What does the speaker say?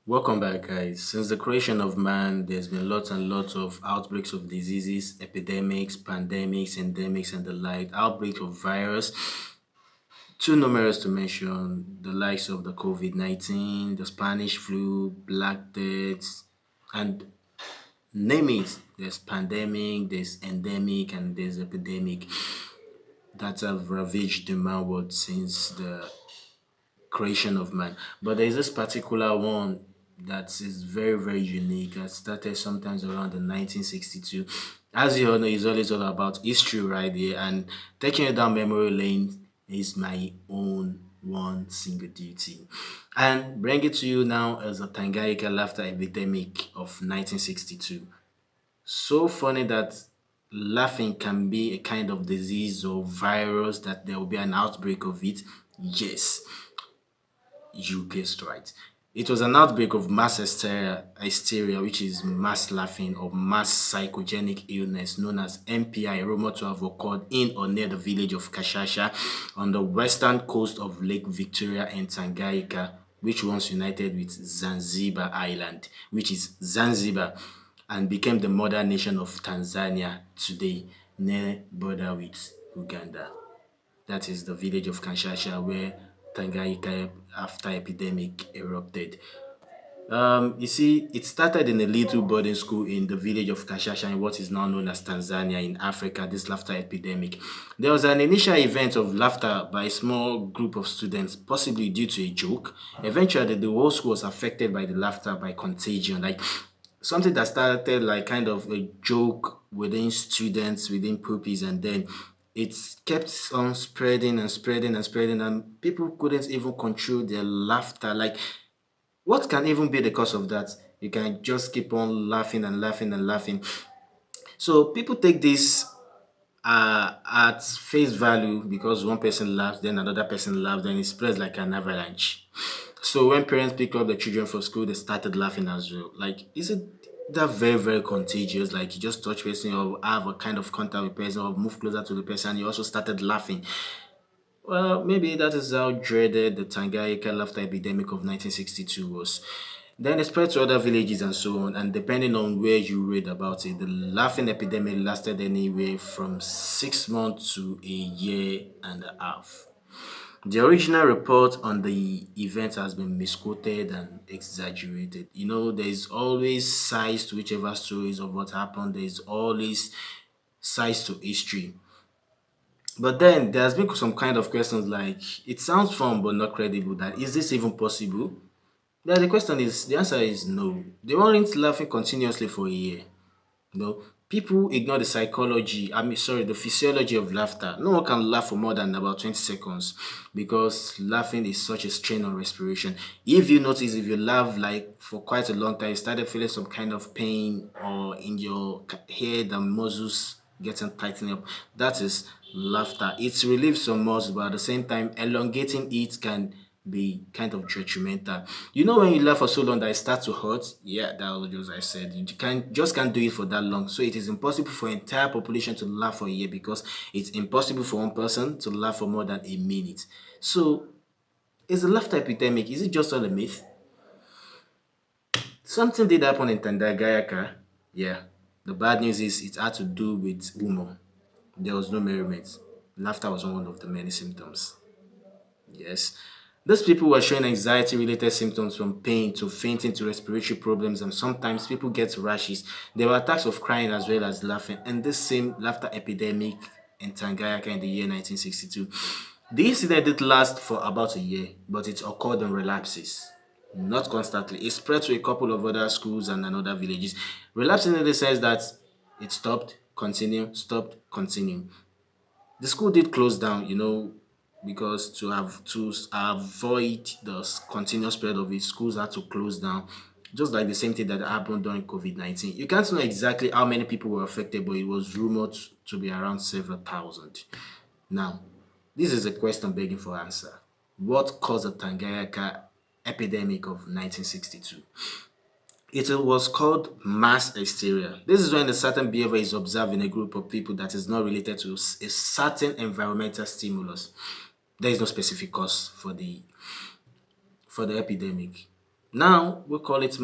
Welcome back, guys. Since the creation of man, there's been lots and lots of outbreaks of diseases, epidemics, pandemics, endemics, and the like. Outbreaks of virus, too numerous to mention. The likes of the COVID-19, the Spanish flu, Black Death, and name it. There's pandemic, there's endemic, and there's epidemic that have ravaged the man world since the creation of man. But there is this particular one that is very, very unique. That started sometimes around the 1962. As you all know, it's always all about history right there. And taking it down memory lane is my own one single duty. And bring it to you now as a Tanganyika laughter epidemic of 1962. So funny that laughing can be a kind of disease or virus, that there will be an outbreak of it. Yes, you guessed right. It was an outbreak of mass hysteria, which is mass laughing or mass psychogenic illness, known as MPI, rumored to have occurred in or near the village of Kashasha on the western coast of Lake Victoria and Tanganyika, which once united with Zanzibar Island, which is Zanzibar, and became the mother nation of Tanzania today, near border with Uganda. That is the village of Kanshasha where Tanganyika after epidemic erupted. You see, it started in a little boarding school in the village of Kashasha in what is now known as Tanzania in Africa, this laughter epidemic. There was an initial event of laughter by a small group of students, possibly due to a joke. Eventually, the whole school was affected by the laughter by contagion. Like something that started like kind of a joke within students, within pupils, and then it kept on spreading and spreading and spreading, and people couldn't even control their laughter. Like, what can even be the cause of that? You can just keep on laughing and laughing and laughing. So people take this at face value because one person laughs, then another person laughs, then it spreads like an avalanche. So when parents pick up the children from school, they started laughing as well. Like, is it that very, very contagious? Like you just touch person or have a kind of contact with person or move closer to the person, you also started laughing. Well, maybe that is how dreaded the Tanganyika laughter epidemic of 1962 was. Then it spread to other villages and so on, and depending on where you read about it, the laughing epidemic lasted anywhere from 6 months to a year and a half. The original report on the event has been misquoted and exaggerated. You know, there is always sides to whichever stories of what happened. There is always sides to history. But then there's been some kind of questions like, it sounds fun but not credible. That is this even possible? Then the answer is no. They weren't laughing continuously for a year. You know, people ignore the psychology, the physiology of laughter. No one can laugh for more than about 20 seconds because laughing is such a strain on respiration. If you notice, if you laugh like for quite a long time, you started feeling some kind of pain or in your head and muscles getting tightened up, that is laughter. It relieves some muscles, but at the same time, elongating it can be kind of detrimental. You know, when you laugh for so long that it starts to hurt, yeah, that was just I said. You can't do it for that long. So it is impossible for entire population to laugh for a year because it's impossible for one person to laugh for more than a minute. So is the laughter epidemic, is it just all a myth? Something did happen in Tandagayaka. Yeah. The bad news is it had to do with humor. There was no merriment. Laughter was one of the many symptoms. Yes. Those people were showing anxiety related symptoms from pain to fainting to respiratory problems, and sometimes people get rashes. There were attacks of crying as well as laughing, and this same laughter epidemic in Tanganyika in the year 1962. The incident did last for about a year, but it occurred in relapses, not constantly. It spread to a couple of other schools and another villages. Relapsing in the sense that it stopped, continue, stopped, continue. The school did close down, because to avoid the continuous spread of it, schools had to close down. Just like the same thing that happened during COVID-19. You can't know exactly how many people were affected, but it was rumored to be around several thousand. Now, this is a question begging for answer. What caused the Tanganyika epidemic of 1962? It was called mass hysteria. This is when a certain behavior is observed in a group of people that is not related to a certain environmental stimulus. There is no specific cause for the epidemic. Now we call it